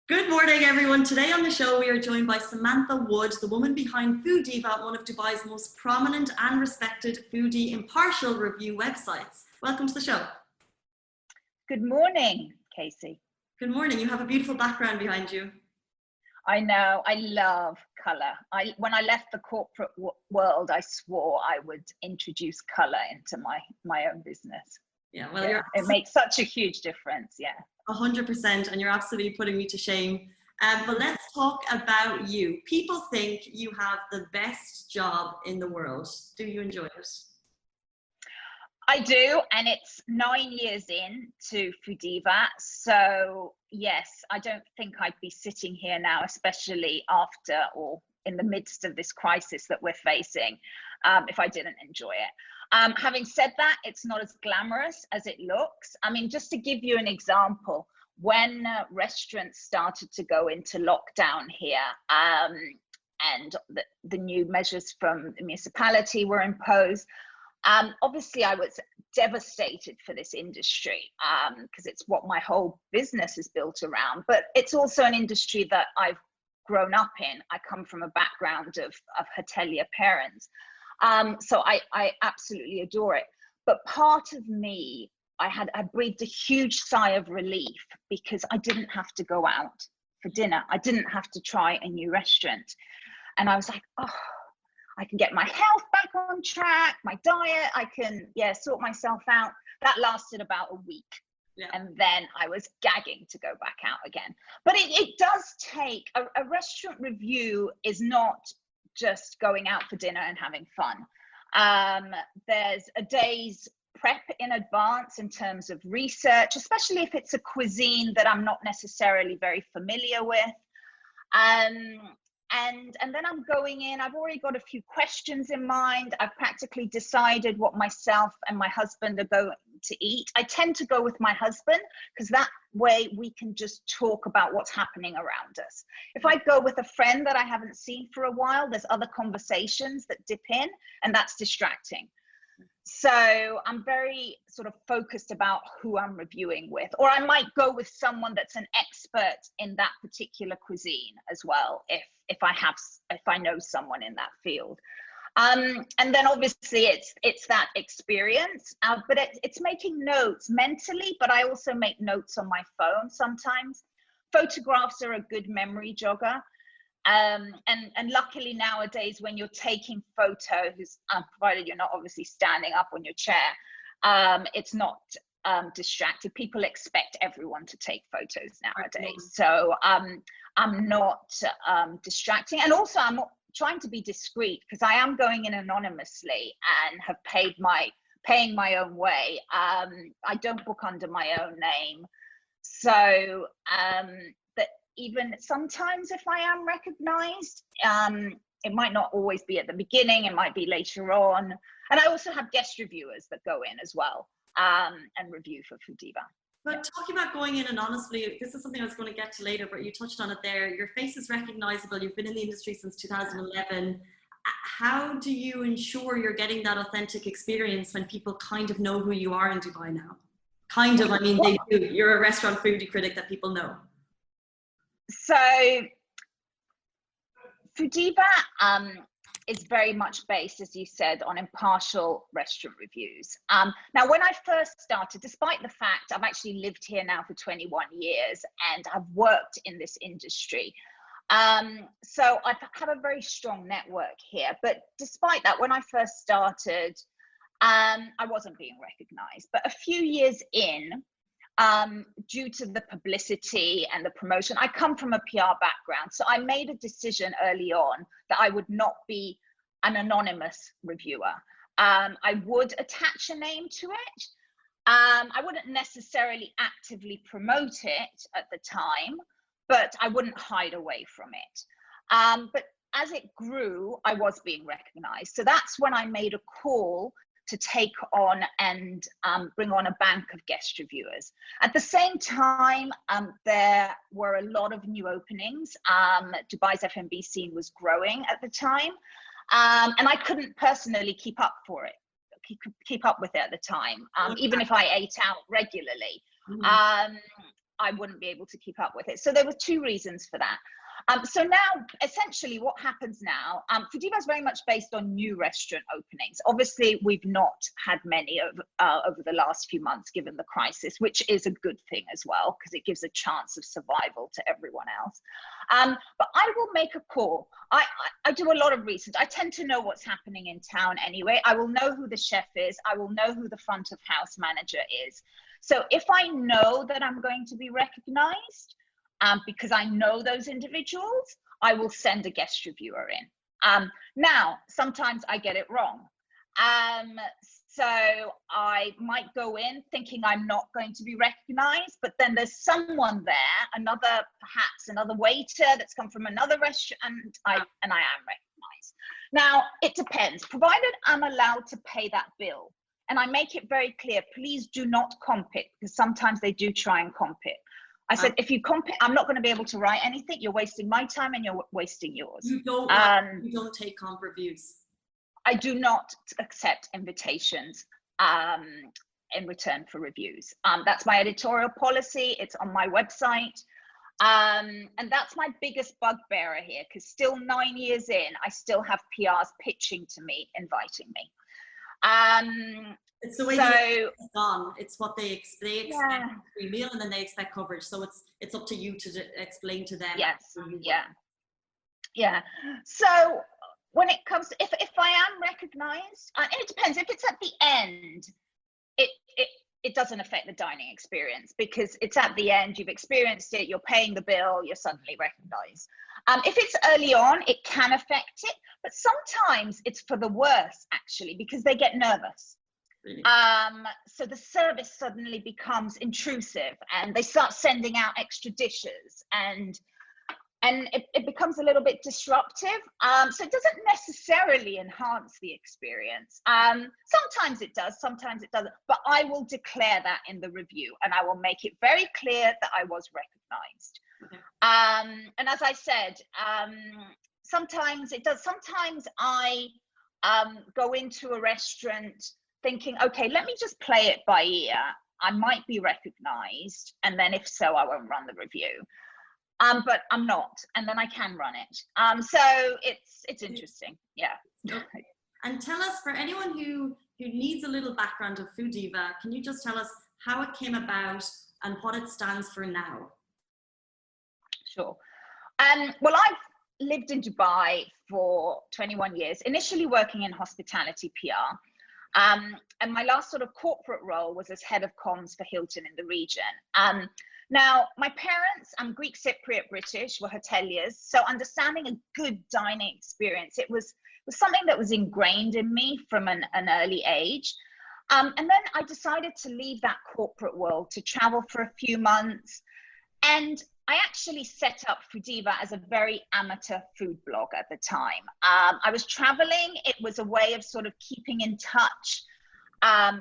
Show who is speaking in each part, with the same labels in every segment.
Speaker 1: Good morning, everyone. Today on the show, we are joined by Samantha Wood, the woman behind Foodiva, one of Dubai's most prominent and respected foodie impartial review websites. Welcome to the show.
Speaker 2: Good morning, Casey.
Speaker 1: Good morning. You have a beautiful background behind you.
Speaker 2: I know. I love color. When I left the corporate world, I swore I would introduce color into my own business.
Speaker 1: Yeah, well,
Speaker 2: it makes such a huge difference. Yeah.
Speaker 1: 100%, and you're absolutely putting me to shame. But let's talk about you. People think you have the best job in the world. Do you enjoy it?
Speaker 2: I do, and it's 9 years in to Foodiva. So yes, I don't think I'd be sitting here now, especially after or in the midst of this crisis that we're facing, if I didn't enjoy it. Having said that, it's not as glamorous as it looks. I mean, just to give you an example, when restaurants started to go into lockdown here, and the new measures from the municipality were imposed, obviously I was devastated for this industry, because it's what my whole business is built around, but it's also an industry that I've grown up in. I come from a background of hotelier parents. So I absolutely adore it. But part of me, I breathed a huge sigh of relief because I didn't have to go out for dinner. I didn't have to try a new restaurant. And I was like, oh, I can get my health back on track, my diet, I can, sort myself out. That lasted about a week. Yeah. And then I was gagging to go back out again. But it does take, a restaurant review is not just going out for dinner and having fun. There's a day's prep in advance in terms of research, especially if it's a cuisine that I'm not necessarily very familiar with. And then I'm going in, I've already got a few questions in mind. I've practically decided what myself and my husband are going to eat. I tend to go with my husband because that way we can just talk about what's happening around us. If I go with a friend that I haven't seen for a while, there's other conversations that dip in and that's distracting. So I'm very sort of focused about who I'm reviewing with, or I might go with someone that's an expert in that particular cuisine as well, if I know someone in that field. And then obviously it's that experience, but it's making notes mentally, but I also make notes on my phone sometimes. Photographs are a good memory jogger. And luckily nowadays, when you're taking photos, provided you're not obviously standing up on your chair, it's not distracted. People expect everyone to take photos nowadays. So I'm not distracting. And also I'm trying to be discreet because I am going in anonymously and have paying my own way. I don't book under my own name. So that even sometimes if I am recognized, it might not always be at the beginning, it might be later on. And I also have guest reviewers that go in as well and review for Foodiva.
Speaker 1: But talking about going in anonymously, this is something I was going to get to later, but you touched on it there. Your face is recognizable. You've been in the industry since 2011. How do you ensure you're getting that authentic experience when people kind of know who you are in Dubai now? Kind of, I mean, they do. You're a restaurant foodie critic that people know.
Speaker 2: So Foodiva is very much based, as you said, on impartial restaurant reviews. Now, when I first started, despite the fact I've actually lived here now for 21 years and I've worked in this industry, so I have a very strong network here. But despite that, when I first started, I wasn't being recognized. But a few years in, due to the publicity and the promotion, I come from a PR background. So I made a decision early on that I would not be an anonymous reviewer. I would attach a name to it. I wouldn't necessarily actively promote it at the time, but I wouldn't hide away from it. But as it grew, I was being recognized. So that's when I made a call to take on and bring on a bank of guest reviewers. At the same time, there were a lot of new openings. Dubai's F&B scene was growing at the time, and I couldn't personally keep up with it at the time, even if I ate out regularly. I wouldn't be able to keep up with it. So there were two reasons for that. So now, essentially, what happens now, Foodiva is very much based on new restaurant openings. Obviously, we've not had many over the last few months, given the crisis, which is a good thing as well, because it gives a chance of survival to everyone else. But I will make a call. I do a lot of research. I tend to know what's happening in town anyway. I will know who the chef is. I will know who the front of house manager is. So if I know that I'm going to be recognized, because I know those individuals, I will send a guest reviewer in. Now, sometimes I get it wrong. So I might go in thinking I'm not going to be recognized, but then there's someone there, perhaps another waiter that's come from another restaurant, and I am recognized. Now, it depends, provided I'm allowed to pay that bill. And I make it very clear, please do not comp it, because sometimes they do try and comp it. I said, if you comp it, I'm not going to be able to write anything. You're wasting my time and you're wasting yours.
Speaker 1: You don't take comp reviews.
Speaker 2: I do not accept invitations in return for reviews. That's my editorial policy. It's on my website. And that's my biggest bugbearer here, because still 9 years in, I still have PRs pitching to me, inviting me.
Speaker 1: It's the way it's done. It's what they expect free meal, and then they expect coverage. So it's up to you to explain to them.
Speaker 2: Yes. Yeah. So when it comes to, if I am recognized, and it depends. If it's at the end, it doesn't affect the dining experience, because it's at the end. You've experienced it. You're paying the bill. You're suddenly recognized. If it's early on, it can affect it, but sometimes it's for the worse, actually, because they get nervous. Really? So the service suddenly becomes intrusive, and they start sending out extra dishes, and it becomes a little bit disruptive. So it doesn't necessarily enhance the experience. Sometimes it does, sometimes it doesn't, but I will declare that in the review, and I will make it very clear that I was recognized. Okay. And as I said, sometimes it does. Sometimes I go into a restaurant thinking, okay, let me just play it by ear. I might be recognized, and then if so, I won't run the review. But I'm not, and then I can run it. So it's interesting, yeah.
Speaker 1: Okay. And tell us, for anyone who needs a little background of Foodiva, can you just tell us how it came about and what it stands for now? Sure.
Speaker 2: Well, I've lived in Dubai for 21 years, initially working in hospitality PR. And my last sort of corporate role was as head of comms for Hilton in the region. Now, my parents, I'm Greek Cypriot British, were hoteliers, so understanding a good dining experience, it was something that was ingrained in me from an early age. And then I decided to leave that corporate world to travel for a few months. And I actually set up Foodiva as a very amateur food blog at the time. I was traveling. It was a way of sort of keeping in touch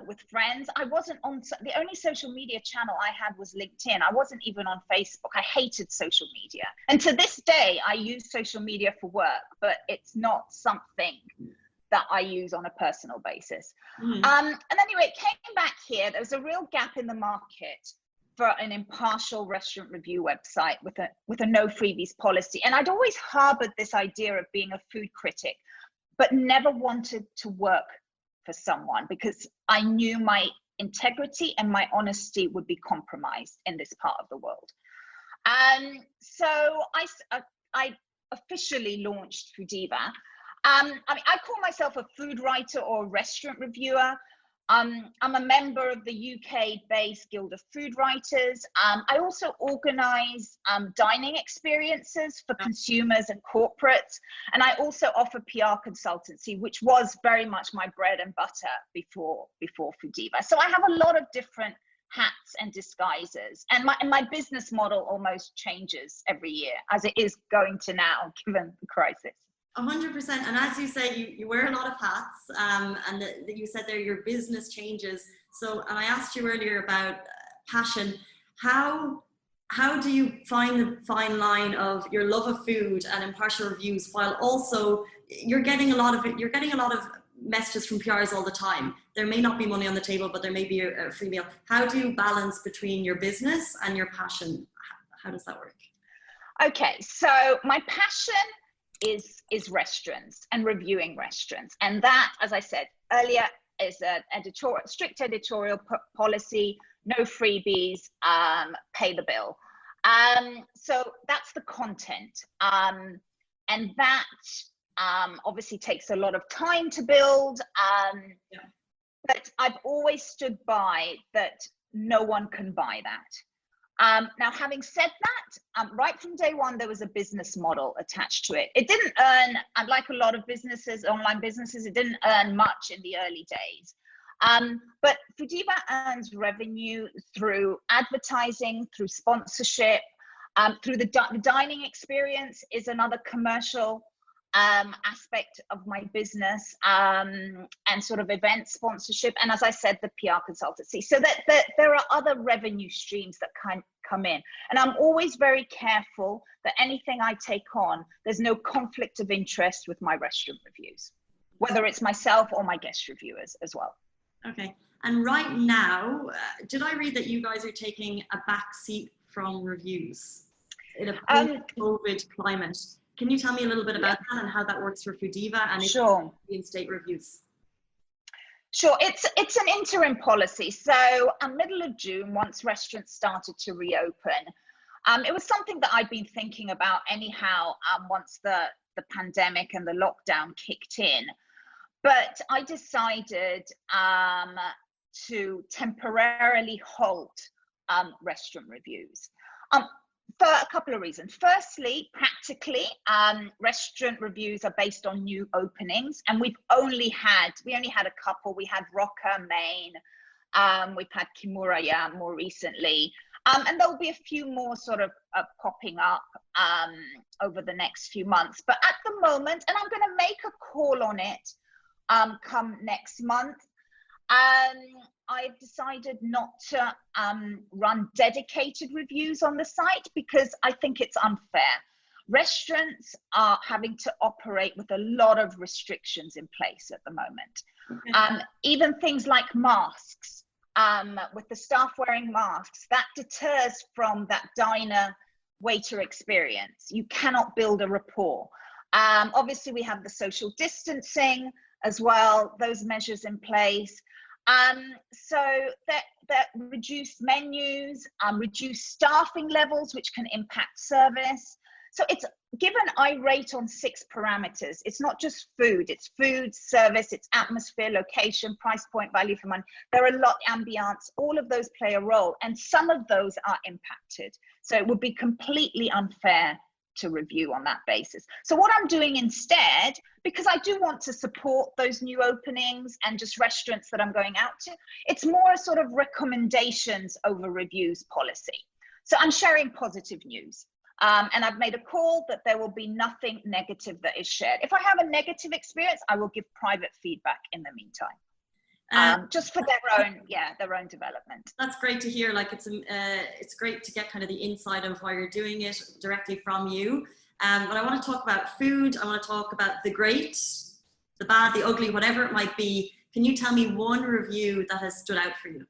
Speaker 2: with friends. I wasn't on, the only social media channel I had was LinkedIn. I wasn't even on Facebook. I hated social media. And to this day, I use social media for work, but it's not something that I use on a personal basis. And anyway, it came back here. There was a real gap in the market for an impartial restaurant review website with a no freebies policy. And I'd always harbored this idea of being a food critic, but never wanted to work for someone because I knew my integrity and my honesty would be compromised in this part of the world. So I officially launched Foodiva. I mean, I call myself a food writer or a restaurant reviewer. I'm a member of the UK-based Guild of Food Writers. I also organize dining experiences for consumers and corporates. And I also offer PR consultancy, which was very much my bread and butter before Foodiva. So I have a lot of different hats and disguises. And my business model almost changes every year, as it is going to now, given the crisis.
Speaker 1: 100%. And as you say, you wear a lot of hats, and that you said there your business changes. So, and I asked you earlier about passion. How do you find the fine line of your love of food and impartial reviews, while also you're getting a lot of messages from PRs all the time. There may not be money on the table, but there may be a free meal. How do you balance between your business and your passion? How does that work?
Speaker 2: Okay, so my passion is restaurants and reviewing restaurants, and that, as I said earlier, is a strict editorial policy. No freebies, pay the bill. So that's the content, and that obviously takes a lot of time to build.
Speaker 1: Yeah.
Speaker 2: But I've always stood by that. No one can buy that. Now, having said that, right from day one, there was a business model attached to it. It didn't earn, unlike a lot of businesses, online businesses, it didn't earn much in the early days. But Foodiva earns revenue through advertising, through sponsorship, through the dining experience is another commercial aspect of my business, and sort of event sponsorship, and as I said, the PR consultancy. So that there are other revenue streams that come in, and I'm always very careful that anything I take on, there's no conflict of interest with my restaurant reviews, whether it's myself or my guest reviewers as well.
Speaker 1: Okay, and right now, did I read that you guys are taking a back seat from reviews in a post-COVID climate? Can you tell me a little bit about that and how that works for Foodiva and
Speaker 2: Sure.
Speaker 1: reinstate reviews?
Speaker 2: Sure, it's an interim policy. So middle of June, once restaurants started to reopen, it was something that I'd been thinking about anyhow, once the pandemic and the lockdown kicked in. But I decided to temporarily halt restaurant reviews. For a couple of reasons. Firstly, practically, restaurant reviews are based on new openings, and we only had a couple. We had Roca, Maine, we've had Kimura more recently, and there'll be a few more sort of popping up over the next few months. But at the moment, and I'm going to make a call on it come next month, I've decided not to run dedicated reviews on the site because I think it's unfair. Restaurants are having to operate with a lot of restrictions in place at the moment. Okay. Even things like masks, with the staff wearing masks, that deters from that diner waiter experience. You cannot build a rapport. Obviously, we have the social distancing as well, those measures in place. So that reduced menus, reduced staffing levels, which can impact service. So it's given I rate on 6 parameters. It's not just food, it's food, service, it's atmosphere, location, price point, value for money. There are a lot, ambience, all of those play a role, and some of those are impacted. So it would be completely unfair to review on that basis. So what I'm doing instead, because I do want to support those new openings and just restaurants that I'm going out to, it's more a sort of recommendations over reviews policy. So I'm sharing positive news. And I've made a call that there will be nothing negative that is shared. If I have a negative experience, I will give private feedback in the meantime. Just for their own development.
Speaker 1: That's great to hear. Like it's great to get kind of the inside of why you're doing it directly from you. But I want to talk about food. I want to talk about the great, the bad, the ugly, whatever it might be. Can you tell me one review that has stood out for you?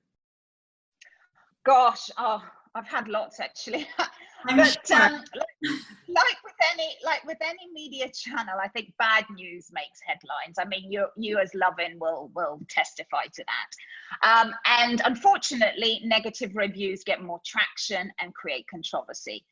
Speaker 2: Gosh, I've had lots actually.
Speaker 1: I'm
Speaker 2: but
Speaker 1: sure.
Speaker 2: like with any media channel, I think bad news makes headlines. I mean, you as Lovin will testify to that. And unfortunately, negative reviews get more traction and create controversy.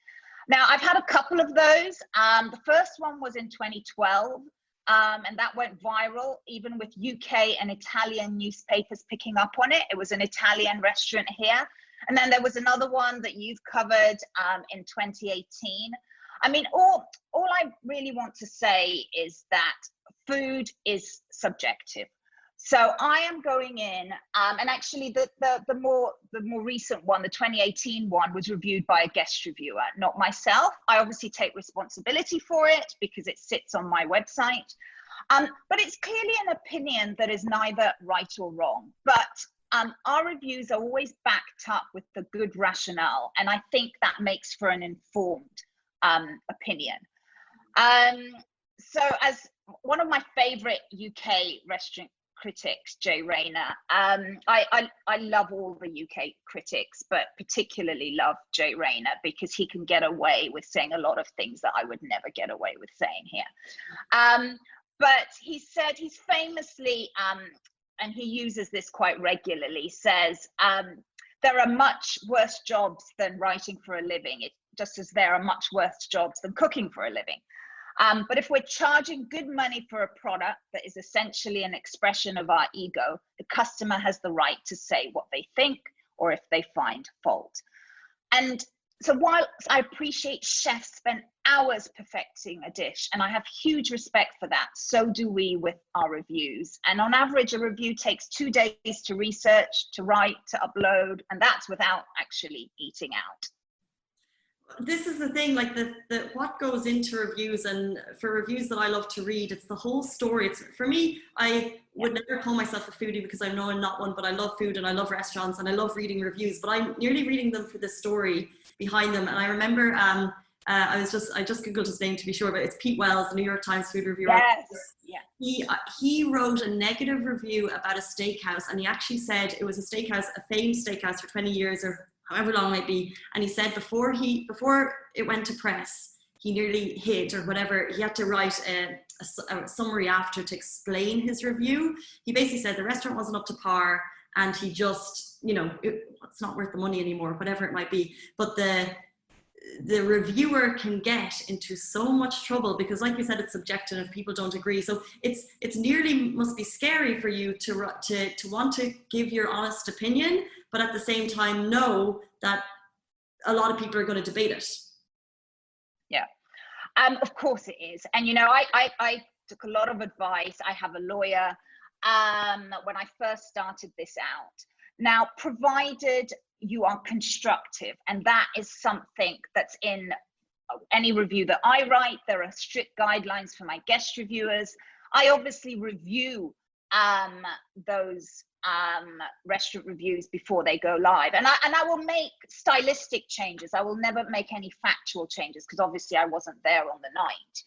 Speaker 2: Now, I've had a couple of those. The first one was in 2012, and that went viral, even with UK and Italian newspapers picking up on it. It was an Italian restaurant here. And then there was another one that you've covered in 2018. I mean, all I really want to say is that food is subjective. So I am going in, and actually the more recent one, the 2018 one, was reviewed by a guest reviewer, not myself. I obviously take responsibility for it because it sits on my website. But it's clearly an opinion that is neither right or wrong. But our reviews are always backed up with the good rationale, and I think that makes for an informed opinion. So as one of my favorite UK restaurant critics, Jay Rayner, I love all the UK critics, but particularly love Jay Rayner because he can get away with saying a lot of things that I would never get away with saying here. But he said, he's famously, and he uses this quite regularly, says, there are much worse jobs than writing for a living, just as there are much worse jobs than cooking for a living. But if we're charging good money for a product that is essentially an expression of our ego, the customer has the right to say what they think or if they find fault. And so while I appreciate chefs spend hours perfecting a dish, and I have huge respect for that, so do we with our reviews. And on average, a review takes 2 days to research, to write, to upload, and that's without actually eating out.
Speaker 1: This is the thing, like what goes into reviews, and for reviews that I love to read, it's the whole story. It's, for me, I would never call myself a foodie because I know I'm not one, but I love food and I love restaurants and I love reading reviews, but I'm nearly reading them for the story behind them. And I remember I just googled his name to be sure, but it's Pete Wells, the New York Times food reviewer.
Speaker 2: Yes. Yeah.
Speaker 1: He wrote a negative review about a steakhouse, and he actually said it was a steakhouse, a famed steakhouse for 20 years or however long it might be. And he said before it went to press, he nearly hid or whatever. He had to write a summary after to explain his review. He basically said the restaurant wasn't up to par, and he just, it's not worth the money anymore, whatever it might be. But the reviewer can get into so much trouble because, like you said, it's subjective if people don't agree. So it's nearly must be scary for you to want to give your honest opinion, but at the same time know that a lot of people are going to debate it.
Speaker 2: Yeah, of course it is. And I took a lot of advice. I have a lawyer when I first started this out. Now, provided you are constructive, and that is something that's in any review that I write. There are strict guidelines for my guest reviewers. I obviously review those restaurant reviews before they go live, and I will make stylistic changes. I will never make any factual changes because obviously I wasn't there on the night.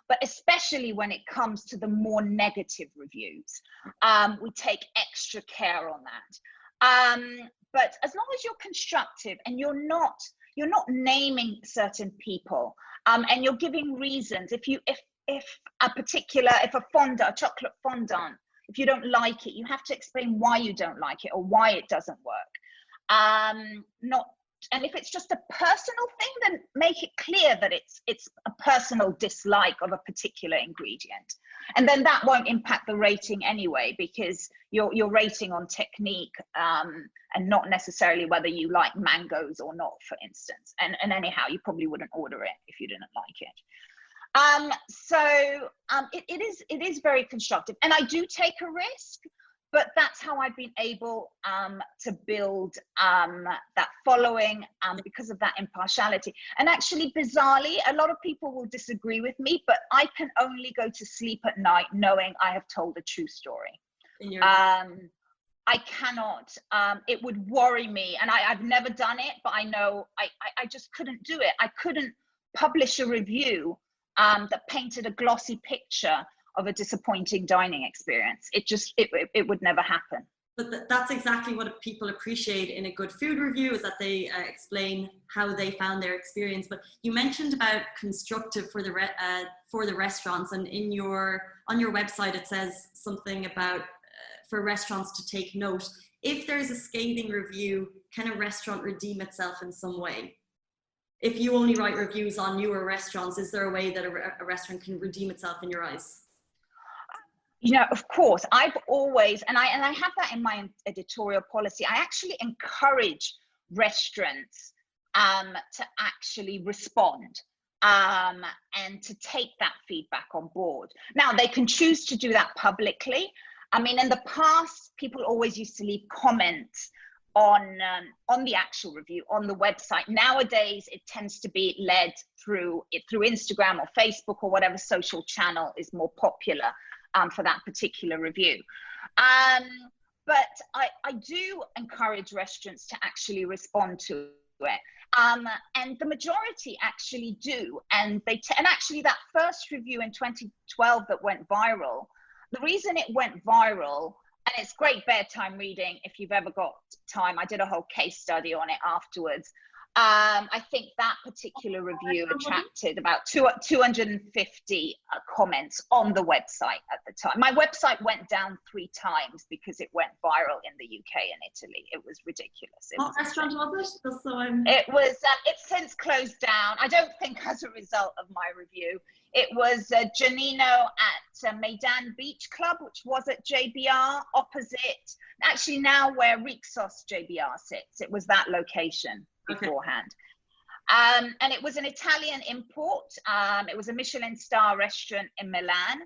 Speaker 2: But especially when it comes to the more negative reviews, we take extra care on that. But as long as you're constructive and you're not naming certain people, and you're giving reasons. If a chocolate fondant, if you don't like it, you have to explain why you don't like it or why it doesn't work. And if it's just a personal thing, then make it clear that it's a personal dislike of a particular ingredient. And then that won't impact the rating anyway, because you're rating on technique, and not necessarily whether you like mangoes or not, for instance. And anyhow, you probably wouldn't order it if you didn't like it. It is very constructive, and I do take a risk. But that's how I've been able to build that following because of that impartiality. And actually, bizarrely, a lot of people will disagree with me, but I can only go to sleep at night knowing I have told a true story. I cannot, it would worry me. And I've never done it, but I know I just couldn't do it. I couldn't publish a review that painted a glossy picture of a disappointing dining experience. It would never happen.
Speaker 1: But that's exactly what people appreciate in a good food review, is that they explain how they found their experience. But you mentioned about constructive for the restaurants, and on your website it says something about for restaurants to take note. If there's a scathing review, can a restaurant redeem itself in some way? If you only write reviews on newer restaurants, is there a way that a restaurant can redeem itself in your eyes?
Speaker 2: Of course, I've always, and I have that in my editorial policy, I actually encourage restaurants to actually respond and to take that feedback on board. Now, they can choose to do that publicly. I mean, in the past, people always used to leave comments on the actual review on the website. Nowadays, it tends to be led through Instagram or Facebook or whatever social channel is more popular for that particular review. But I do encourage restaurants to actually respond to it. And the majority actually do. And and actually that first review in 2012 that went viral, the reason it went viral, and it's great bedtime reading if you've ever got time. I did a whole case study on it afterwards. I think that particular review attracted about 250 comments on the website at the time. My website went down 3 times because it went viral in the UK and Italy. It was ridiculous.
Speaker 1: What restaurant was it? Just so I'm...
Speaker 2: It was, it's since closed down. I don't think as a result of my review. It was Janino at Maidan Beach Club, which was at JBR, opposite, actually now where Rixos JBR sits. It was that location beforehand. And it was an Italian import. It was a Michelin star restaurant in Milan.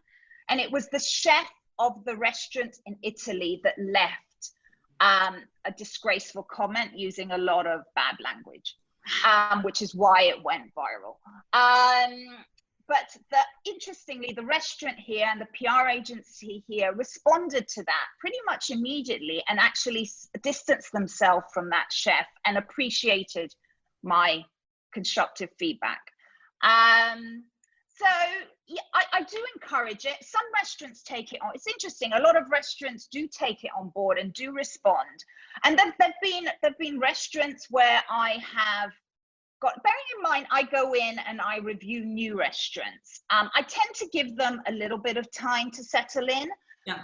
Speaker 2: And it was the chef of the restaurant in Italy that left a disgraceful comment using a lot of bad language, which is why it went viral. But interestingly, the restaurant here and the PR agency here responded to that pretty much immediately and actually distanced themselves from that chef and appreciated my constructive feedback. So yeah, I do encourage it. Some restaurants take it on. It's interesting. A lot of restaurants do take it on board and do respond. And there've been restaurants where I have got, bearing in mind, I go in and I review new restaurants. I tend to give them a little bit of time to settle in,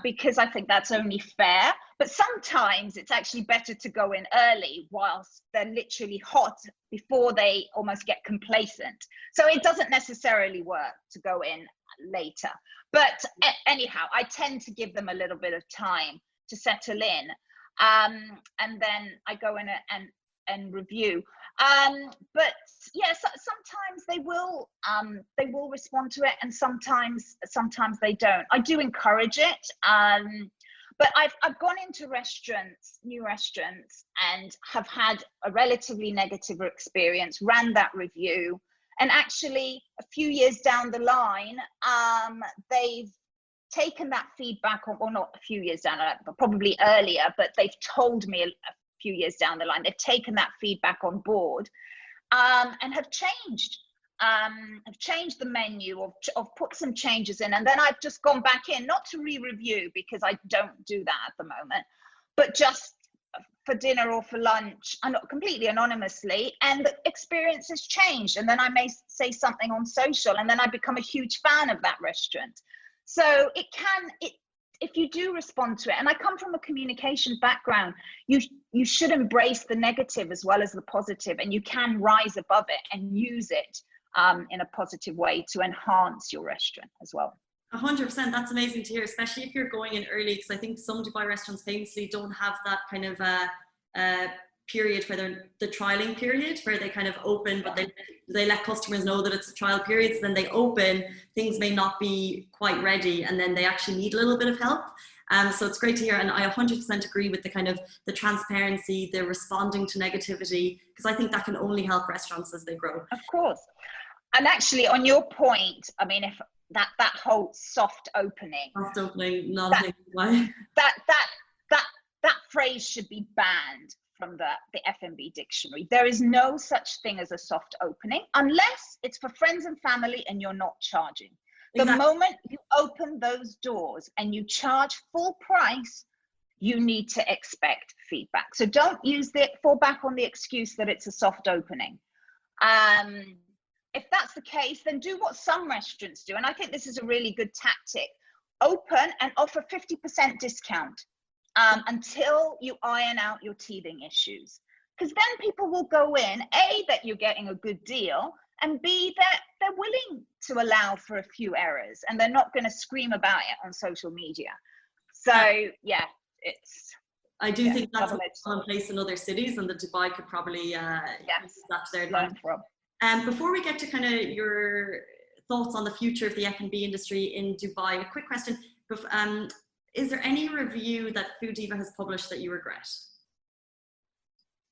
Speaker 2: because I think that's only fair. But sometimes it's actually better to go in early whilst they're literally hot before they almost get complacent. So it doesn't necessarily work to go in later. But anyhow, I tend to give them a little bit of time to settle in. And then I go in and review. But yeah, so sometimes they will respond to it, and sometimes they don't. I do encourage it. But I've gone into new restaurants, and have had a relatively negative experience, ran that review, and actually a few years down the line, they've taken that feedback, or not a few years down the line, but probably earlier, but they've told me a few years down the line, they've taken that feedback on board, and have changed the menu, of put some changes in, and then I've just gone back in, not to re-review because I don't do that at the moment, but just for dinner or for lunch, and completely anonymously, and the experience has changed, and then I may say something on social, and then I become a huge fan of that restaurant. So if you do respond to it, and I come from a communication background, you should embrace the negative as well as the positive, and you can rise above it and use it in a positive way to enhance your restaurant as well.
Speaker 1: 100%. That's amazing to hear, especially if you're going in early, because I think some Dubai restaurants famously don't have that kind of period where they're the trialing period, where they kind of open, but they let customers know that it's a trial period. So then they open, things may not be quite ready, and then they actually need a little bit of help. So it's great to hear, and I 100% agree with the kind of the transparency, the responding to negativity, because I think that can only help restaurants as they grow.
Speaker 2: Of course. And actually, on your point, I mean, if that whole soft opening,
Speaker 1: not a thing. Why?
Speaker 2: That phrase should be banned from the F&B dictionary. There is no such thing as a soft opening unless it's for friends and family and you're not charging. The moment you open those doors and you charge full price, you need to expect feedback. So don't fall back on the excuse that it's a soft opening. If that's the case, then do what some restaurants do. And I think this is a really good tactic. Open and offer 50% discount until you iron out your teething issues. Because then people will go in, A, that you're getting a good deal, and B, that they're willing to allow for a few errors, and they're not going to scream about it on social media. So yeah,
Speaker 1: I do think that's one place in other cities, and that Dubai could probably use that to their advantage. Before we get to kind of your thoughts on the future of the F&B industry in Dubai, a quick question. Is there any review that Foodiva has published that you regret?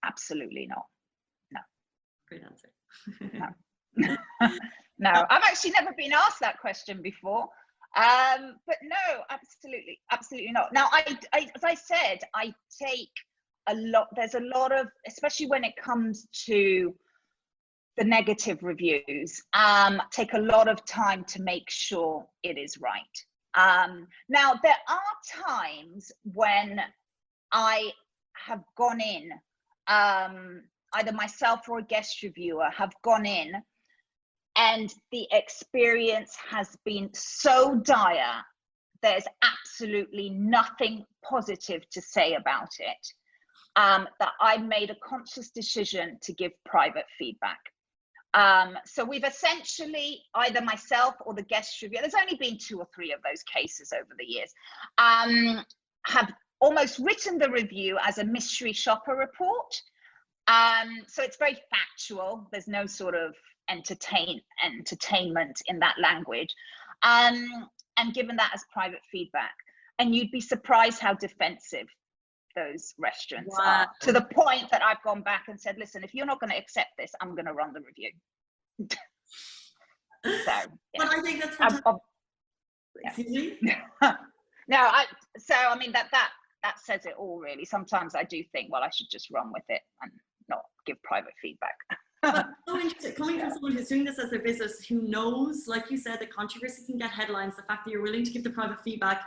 Speaker 2: Absolutely not. No.
Speaker 1: Great answer.
Speaker 2: No. No, I've actually never been asked that question before. But no, absolutely not. Now, as I said, I take a lot, there's a lot of, especially when it comes to the negative reviews take a lot of time to make sure it is right. Now, there are times when I have gone in, either myself or a guest reviewer have gone in, and the experience has been so dire, there's absolutely nothing positive to say about it, that I made a conscious decision to give private feedback. So we've essentially, either myself or the guest reviewer, there's only been 2 or 3 of those cases over the years, have almost written the review as a mystery shopper report. So it's very factual. There's no sort of entertainment in that language, and given that as private feedback. And you'd be surprised how defensive those restaurants are, to the point that I've gone back and said, listen, if you're not going to accept this, I'm going to run the review. So, yeah.
Speaker 1: But I think that's fantastic. Excuse me?
Speaker 2: No, I mean, that says it all, really. Sometimes I do think, well, I should just run with it and not give private feedback.
Speaker 1: But so interesting, coming from someone who's doing this as their business, who knows, like you said, the controversy can get headlines, the fact that you're willing to give the private feedback.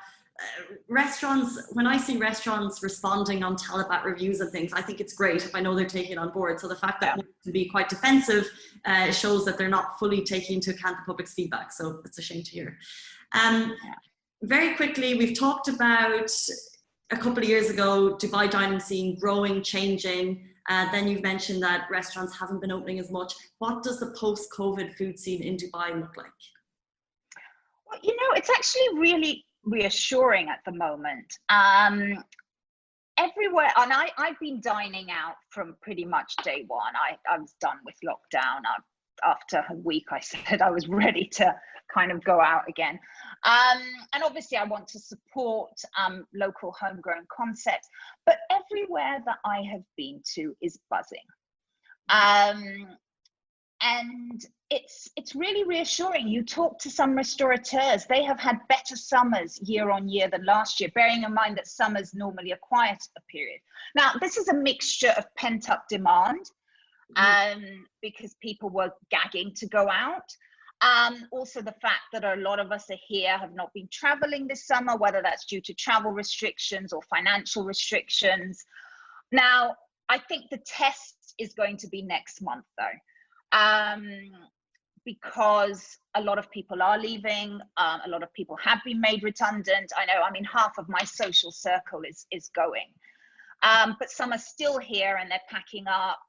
Speaker 1: Restaurants, when I see restaurants responding on Talabat reviews and things, I think it's great if I know they're taking it on board. So the fact that they can be quite defensive shows that they're not fully taking into account the public's feedback. So it's a shame to hear. Very quickly, we've talked about a couple of years ago, Dubai dining scene growing, changing. Then you've mentioned that restaurants haven't been opening as much. What does the post-COVID food scene in Dubai look like?
Speaker 2: Well, you know, it's actually really reassuring at the moment. Everywhere, and I've been dining out from pretty much day one. I was done with lockdown. After a week, I said I was ready to kind of go out again. And obviously I want to support local homegrown concepts, but everywhere that I have been to is buzzing. And it's really reassuring. You talk to some restaurateurs, they have had better summers year on year than last year, bearing in mind that summer's normally a quieter period. Now, this is a mixture of pent-up demand, because people were gagging to go out. Also the fact that a lot of us are here, have not been traveling this summer, whether that's due to travel restrictions or financial restrictions. Now, I think the test is going to be next month though, because a lot of people are leaving, a lot of people have been made redundant. I know, I mean, half of my social circle is going. But some are still here and they're packing up,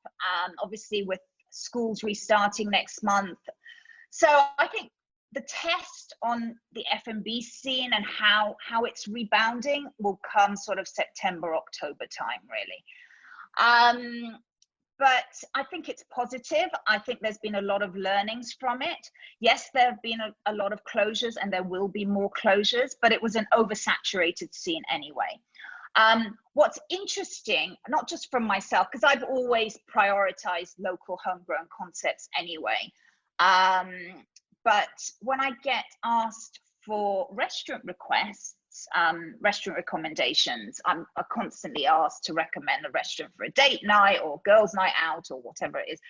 Speaker 2: obviously with schools restarting next month. So I think the test on the F&B scene and how it's rebounding will come sort of September, October time, really. But I think it's positive. I think there's been a lot of learnings from it. Yes, there have been a lot of closures and there will be more closures, but it was an oversaturated scene anyway. What's interesting, not just from myself, because I've always prioritized local homegrown concepts anyway, but when I get asked for restaurant requests, restaurant recommendations, I'm constantly asked to recommend a restaurant for a date night or girls' night out or whatever it is.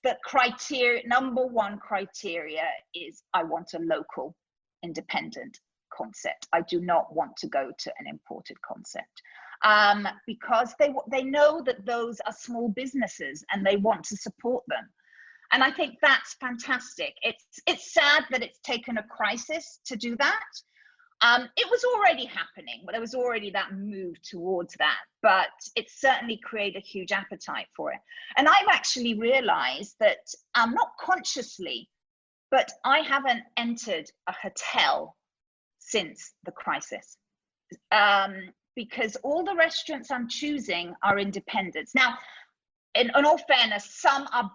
Speaker 2: The criteria, number one criteria is I want a local independent concept. I do not want to go to an imported concept, because they know that those are small businesses and they want to support them. And I think that's fantastic. It's sad that it's taken a crisis to do that. It was already happening, but there was already that move towards that, but it certainly created a huge appetite for it. And I've actually realized that, not consciously, but I haven't entered a hotel since the crisis, because all the restaurants I'm choosing are independents. Now, in all fairness, some are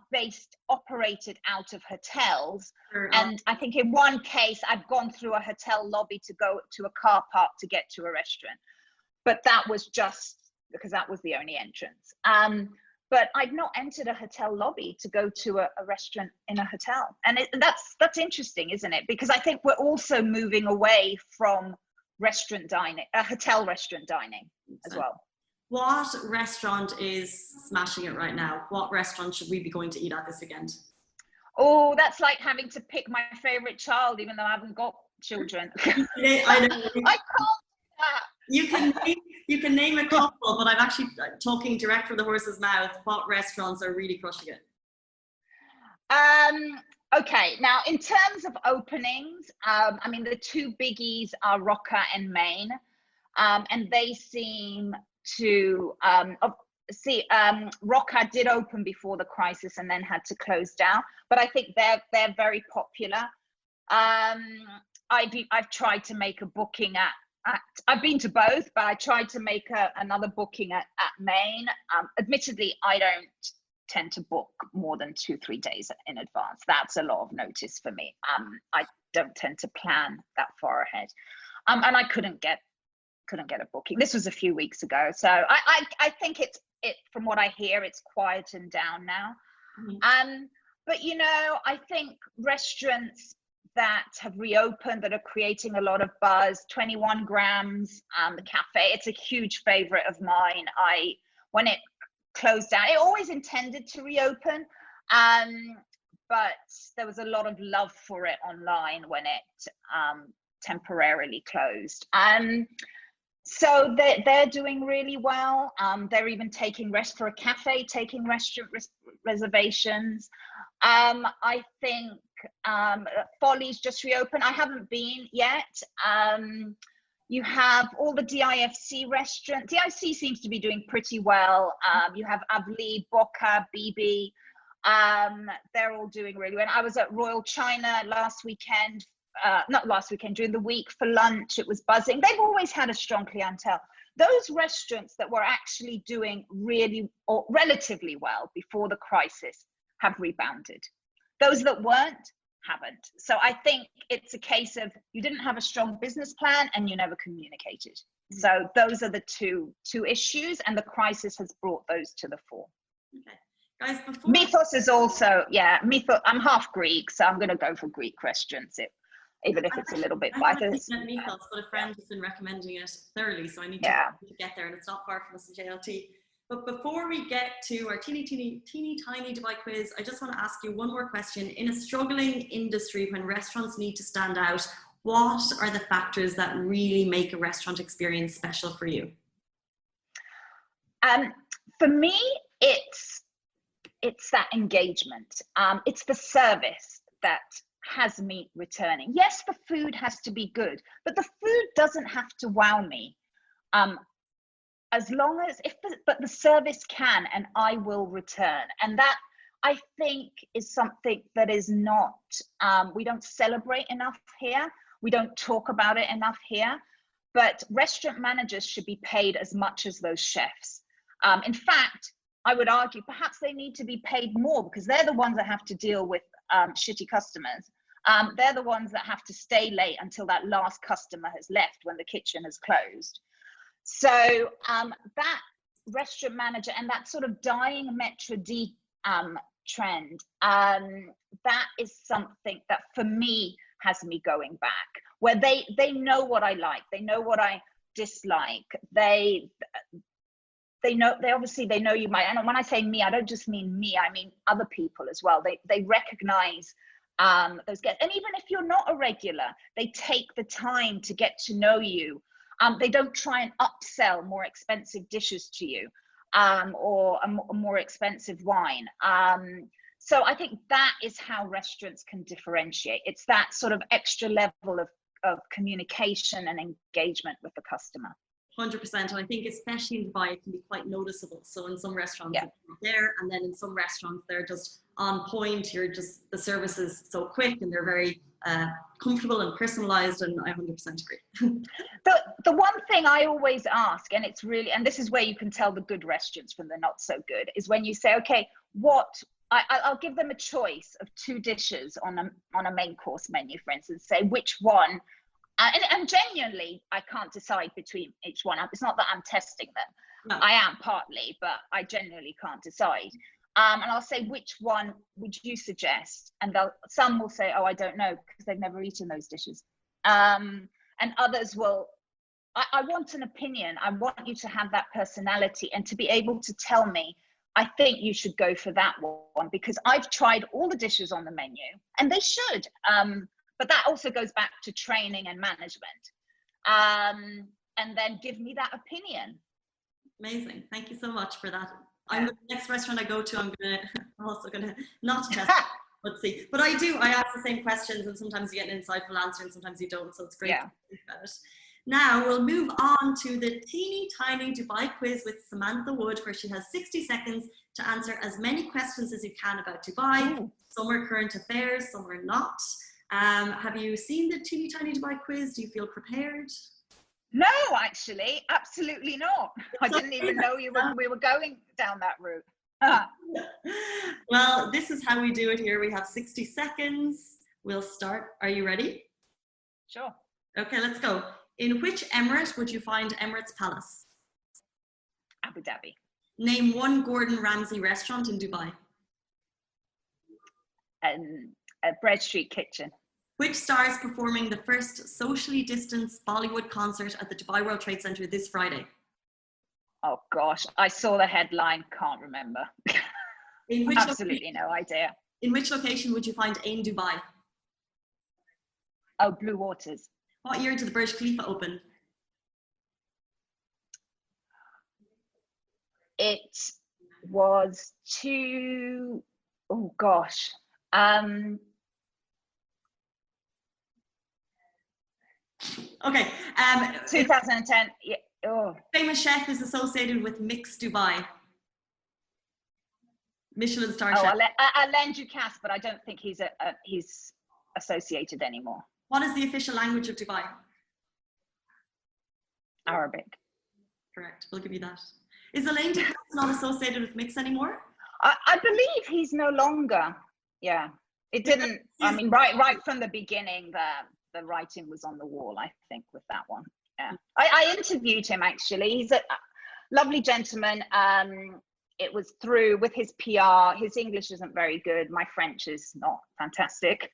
Speaker 2: operated out of hotels. And I think in one case, I've gone through a hotel lobby to go to a car park to get to a restaurant. But that was just because that was the only entrance. But I've not entered a hotel lobby to go to a restaurant in a hotel. And that's interesting, isn't it? Because I think we're also moving away from restaurant dining, hotel restaurant dining as well.
Speaker 1: What restaurant is smashing it right now? What restaurant should we be going to eat at this weekend?
Speaker 2: Oh, that's like having to pick my favorite child, even though I haven't got children.
Speaker 1: I know.
Speaker 2: I can't do that.
Speaker 1: You can name a couple, but I'm actually talking direct from the horse's mouth. What restaurants are really crushing it?
Speaker 2: Okay, now in terms of openings, I mean, the two biggies are Roca and Maine, and they seem to Roca did open before the crisis and then had to close down, but I think they're very popular. I've tried to make a booking at I've been to both, but I tried to make another booking at Maine. Admittedly, I don't tend to book more than 2-3 days in advance. That's a lot of notice for me. I don't tend to plan that far ahead, and I couldn't get a booking. This was a few weeks ago, so I think it from what I hear, it's quietened down now. Mm-hmm. But you know, I think restaurants that have reopened that are creating a lot of buzz, 21 grams, the cafe, it's a huge favorite of mine. When it closed down, it always intended to reopen, but there was a lot of love for it online when it temporarily closed. So they're doing really well. They're even taking for a cafe, taking restaurant reservations. I think Folly's just reopened. I haven't been yet. You have all the DIFC restaurants. DIFC seems to be doing pretty well. You have Avli, Boca, BB. They're all doing really well. I was at Royal China last weekend. Not last weekend, during the week for lunch. It was buzzing. They've always had a strong clientele. Those restaurants that were actually doing really or relatively well before the crisis have rebounded. Those that weren't, haven't. So I think it's a case of you didn't have a strong business plan and you never communicated. Mm-hmm. So those are the two issues, and the crisis has brought those to the fore.
Speaker 1: Okay. Guys,
Speaker 2: Mythos is also, Mythos. I'm half Greek, so I'm going to go for Greek restaurants, even if it's a little bit biased.
Speaker 1: Mythos, but a friend has been recommending it thoroughly, so I need to get there, and it's not far from us in JLT. But before we get to our teeny tiny Dubai quiz, I just want to ask you one more question. In a struggling industry, when restaurants need to stand out, what are the factors that really make a restaurant experience special for you?
Speaker 2: For me, it's that engagement. It's the service that has me returning. Yes, the food has to be good, but the food doesn't have to wow me. As long as but the service can, and I will return. And that, I think, is something that is not, we don't celebrate enough here. We don't talk about it enough here, but restaurant managers should be paid as much as those chefs. In fact, I would argue perhaps they need to be paid more, because they're the ones that have to deal with shitty customers. They're the ones that have to stay late until that last customer has left when the kitchen has closed. So that restaurant manager and that sort of dying Maître d' trend, that is something that for me has me going back, where they know what I like, they know what I dislike, they obviously know you might, and when I say me, I don't just mean me, I mean other people as well. They recognize those guests, and even if you're not a regular, they take the time to get to know you. They don't try and upsell more expensive dishes to you, or a more expensive wine. So I think that is how restaurants can differentiate. It's that sort of extra level of communication and engagement with the customer.
Speaker 1: 100%, and I think especially in Dubai, it can be quite noticeable. So in some restaurants, it's not there, and then in some restaurants, they're just on point. The service is so quick, and they're very comfortable and personalized, and I 100% agree.
Speaker 2: The one thing I always ask, and it's really, and this is where you can tell the good restaurants from the not so good, is when you say, okay, I'll give them a choice of 2 dishes on a main course menu, for instance, say which one. And genuinely, I can't decide between each one. It's not that I'm testing them. No. I am partly, but I genuinely can't decide. And I'll say, which one would you suggest? And some will say, oh, I don't know, because they've never eaten those dishes. And others will I want an opinion. I want you to have that personality and to be able to tell me, I think you should go for that one, because I've tried all the dishes on the menu, and they should. But that also goes back to training and management. And then give me that opinion.
Speaker 1: Amazing. Thank you so much for that. The next restaurant I go to, I'm also gonna not test. Let's see. But I ask the same questions, and sometimes you get an insightful answer and sometimes you don't. So it's great to think about it. Now we'll move on to the teeny tiny Dubai quiz with Samantha Wood, where she has 60 seconds to answer as many questions as you can about Dubai. Ooh. Some are current affairs, some are not. Have you seen the teeny tiny Dubai quiz? Do you feel prepared?
Speaker 2: No, actually, absolutely not. I didn't even know we were going down that route.
Speaker 1: Well, this is how we do it here. We have 60 seconds. We'll start. Are you ready?
Speaker 2: Sure.
Speaker 1: Okay, let's go. In which emirate would you find Emirates Palace?
Speaker 2: Abu Dhabi.
Speaker 1: Name one Gordon Ramsay restaurant in Dubai.
Speaker 2: A Bread Street Kitchen.
Speaker 1: Which star is performing the first socially distanced Bollywood concert at the Dubai World Trade Center this Friday?
Speaker 2: Oh gosh, I saw the headline, can't remember. Absolutely no idea.
Speaker 1: In which location would you find Ain Dubai?
Speaker 2: Oh, Blue Waters.
Speaker 1: What year did the Burj Khalifa open?
Speaker 2: It was oh gosh. 2010. Yeah. Oh.
Speaker 1: Famous chef is associated with Mix Dubai. Michelin star chef.
Speaker 2: Alain Ducasse, but I don't think he's associated anymore.
Speaker 1: What is the official language of Dubai?
Speaker 2: Arabic.
Speaker 1: Correct. We'll give you that. Is Alain Ducasse not associated with Mix anymore?
Speaker 2: I believe he's no longer. Yeah. It didn't. I mean, right from the beginning, the writing was on the wall, I think, with that one. Yeah. I interviewed him, actually. He's a lovely gentleman. It was through with his PR. His English isn't very good. My French is not fantastic.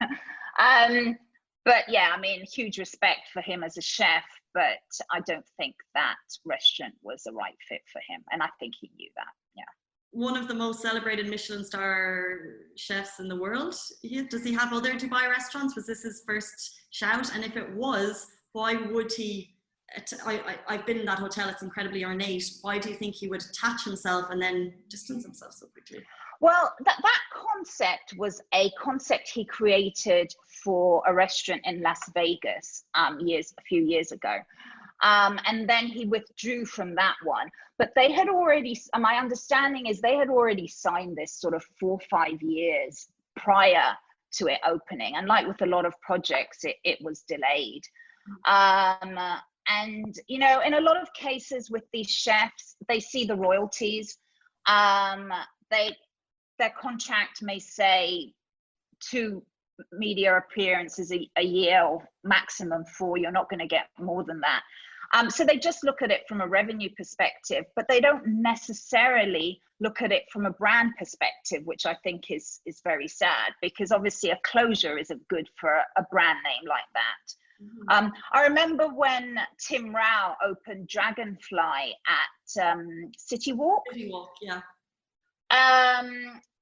Speaker 2: But yeah, I mean, huge respect for him as a chef, but I don't think that restaurant was the right fit for him. And I think he knew that. Yeah.
Speaker 1: One of the most celebrated Michelin star chefs in the world. Does he have other Dubai restaurants? Was this his first shout? And if it was, why would he? I've been in that hotel. It's incredibly ornate. Why do you think he would attach himself and then distance himself so quickly?
Speaker 2: Well, that concept was a concept he created for a restaurant in Las Vegas a few years ago. And then he withdrew from that one. But they had already, my understanding is they had already signed this sort of 4 or 5 years prior to it opening. And like with a lot of projects, it was delayed. And, you know, in a lot of cases with these chefs, they see the royalties. Their contract may say 2 media appearances a year, or maximum 4. You're not going to get more than that. So they just look at it from a revenue perspective, but they don't necessarily look at it from a brand perspective, which I think is very sad, because obviously a closure isn't good for a brand name like that. Mm-hmm. I remember when Tim Rao opened Dragonfly at City Walk.
Speaker 1: City Walk, yeah.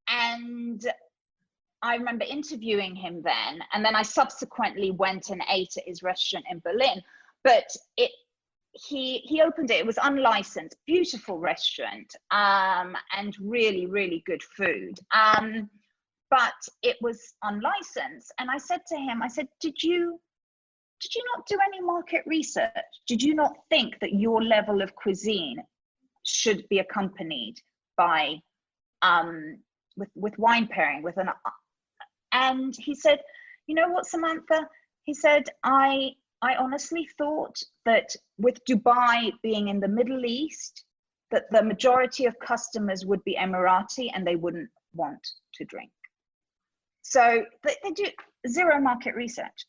Speaker 2: And I remember interviewing him then, and then I subsequently went and ate at his restaurant in Berlin. But he opened it. It was unlicensed, beautiful restaurant, and really, really good food. But it was unlicensed, and I said to him, I said, did you not do any market research? Did you not think that your level of cuisine should be accompanied by with wine pairing with and he said, you know what, Samantha? He said, I honestly thought that with Dubai being in the Middle East, that the majority of customers would be Emirati and they wouldn't want to drink. So they do zero market research.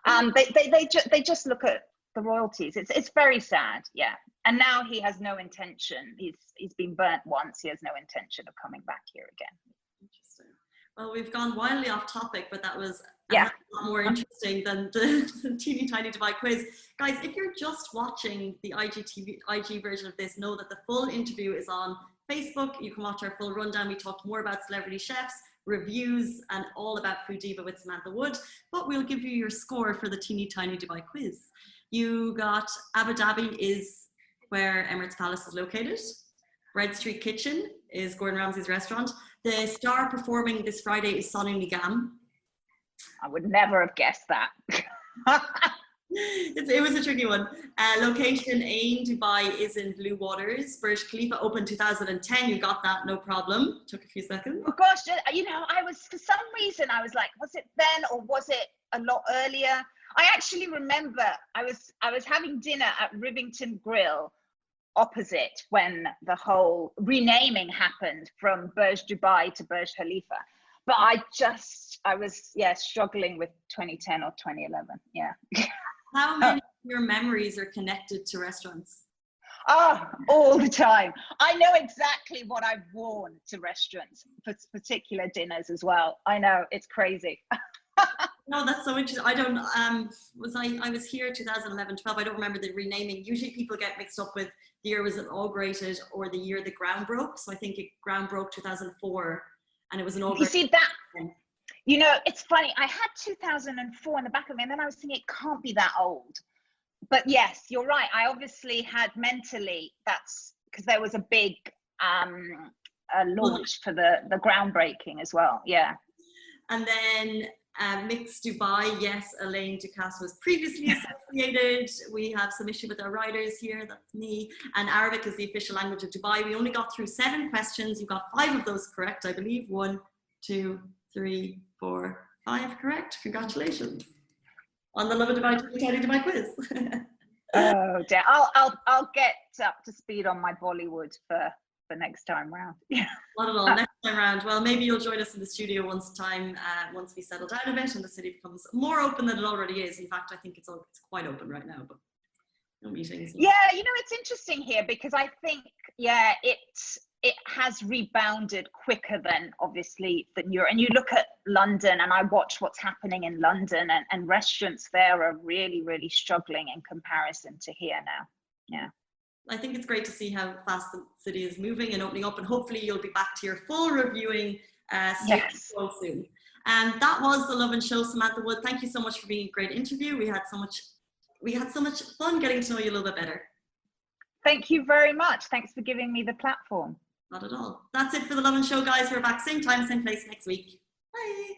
Speaker 2: They just look at the royalties. It's very sad, yeah. And now he has no intention. He's been burnt once. He has no intention of coming back here again.
Speaker 1: Interesting. Well, we've gone wildly off topic, but that was
Speaker 2: Yeah.
Speaker 1: a lot more interesting than the teeny tiny Dubai quiz. Guys, if you're just watching the IG version of this, know that the full interview is on Facebook. You can watch our full rundown. We talked more about celebrity chefs, reviews, and all about Foodiva with Samantha Wood. But we'll give you your score for the teeny tiny Dubai quiz. You got Abu Dhabi is where Emirates Palace is located. Bread Street Kitchen is Gordon Ramsay's restaurant. The star performing this Friday is Sonu Nigam.
Speaker 2: I would never have guessed that.
Speaker 1: It was a tricky one. Location Ain Dubai is in Blue Waters. Burj Khalifa opened 2010. You got that, no problem. Took a few seconds.
Speaker 2: Oh gosh, you know, I was, for some reason, I was like, was it then or was it a lot earlier? I actually remember I was having dinner at Rivington Grill opposite when the whole renaming happened from Burj Dubai to Burj Khalifa. But I was, struggling with 2010 or 2011. Yeah.
Speaker 1: How many of your memories are connected to restaurants?
Speaker 2: Oh, all the time. I know exactly what I've worn to restaurants for particular dinners as well. I know, it's crazy.
Speaker 1: No, that's so interesting. I don't, I was here 2011, 12. I don't remember the renaming. Usually people get mixed up with the year it was inaugurated or the year the ground broke. So I think ground broke 2004 and it was inaugurated.
Speaker 2: You see that, you know, it's funny. I had 2004 in the back of me and then I was thinking it can't be that old. But yes, you're right. I obviously had mentally, that's because there was a big launch for the groundbreaking as well. Yeah.
Speaker 1: And then Mixed Dubai, yes, Elaine Ducasse was previously associated. We have some issue with our writers here, that's me. And Arabic is the official language of Dubai. We only got through 7 questions. You got 5 of those correct, I believe. 1, 2, 3, 4, 5 correct. Congratulations on the Lovin Dubai Dubai quiz.
Speaker 2: Oh dear. I'll get up to speed on my Bollywood for next time round.
Speaker 1: Not at all. Next time round. Well, maybe you'll join us in the studio once we settle down a bit and the city becomes more open than it already is. In fact, I think it's quite open right now, but no meetings.
Speaker 2: Yeah, you know, it's interesting here because I think, it has rebounded quicker than obviously than Europe. And you look at London and I watch what's happening in London and restaurants there are really, really struggling in comparison to here now. Yeah.
Speaker 1: I think it's great to see how fast the city is moving and opening up, and hopefully you'll be back to your full reviewing so soon. And that was the Lovin Show. Samantha Wood, thank you so much for being a great interview. We had so much fun getting to know you a little bit better.
Speaker 2: Thank you very much. Thanks for giving me the platform.
Speaker 1: Not at all. That's it for the Lovin Show, guys. We're back same time, same place next week. Bye.